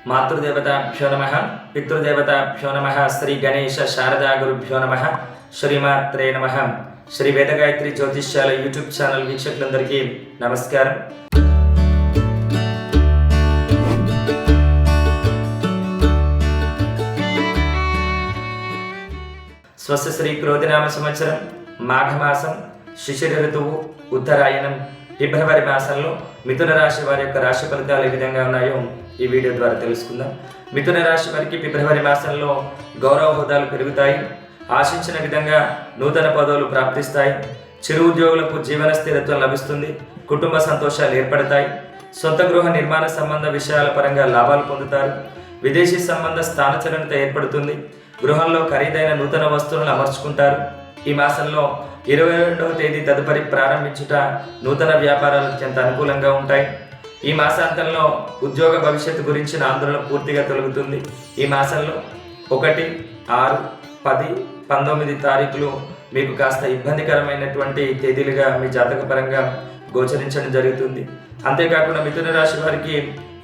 మాతృదేవతాభ్యో నమః, పితృదేవతాభ్యో నమః, శ్రీ గణేశ శారదా గురుభ్యో నమః, శ్రీమాత్రే నమః. శ్రీ వేదగాయత్రి జ్యోతిష్యాల యూట్యూబ్ ఛానల్ వీక్షకులందరికీ నమస్కారం. స్వస్తి శ్రీ క్రోధినామ సంవత్సరం మాఘమాసం శిశిర ఋతువు ఉత్తరాయణం ఫిబ్రవరి మాసంలో మిథున రాశి వారి యొక్క రాశి ఫలితాలు ఏ విధంగా ఉన్నాయో ఈ వీడియో ద్వారా తెలుసుకుందాం. మిథున రాశి వారికి ఫిబ్రవరి మాసంలో గౌరవ హోదాలు పెరుగుతాయి. ఆశించిన విధంగా నూతన పదవులు ప్రాప్తిస్తాయి. చిరు ఉద్యోగులకు జీవన స్థిరత్వం లభిస్తుంది. కుటుంబ సంతోషాలు ఏర్పడతాయి. సొంత గృహ నిర్మాణ సంబంధ విషయాల పరంగా లాభాలు పొందుతారు. విదేశీ సంబంధ స్థానచలనత ఏర్పడుతుంది. గృహంలో ఖరీదైన నూతన వస్తువులను అమర్చుకుంటారు. ఈ మాసంలో 22వ తేదీ తదుపరి ప్రారంభించుట నూతన వ్యాపారాలు అత్యంత అనుకూలంగా ఉంటాయి. ఈ మాసాంతంలో ఉద్యోగ భవిష్యత్తు గురించిన ఆందోళన పూర్తిగా తొలగుతుంది. ఈ మాసంలో 1, 6, 10, 19 తారీఖులు మీకు కాస్త ఇబ్బందికరమైనటువంటి తేదీలుగా మీ జాతక పరంగా గోచరించడం జరుగుతుంది. అంతేకాకుండా మిథున రాశి వారికి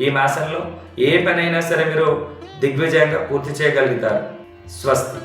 ఈ మాసంలో ఏ పనైనా సరే మీరు దిగ్విజయంగా పూర్తి చేయగలుగుతారు. స్వస్తి.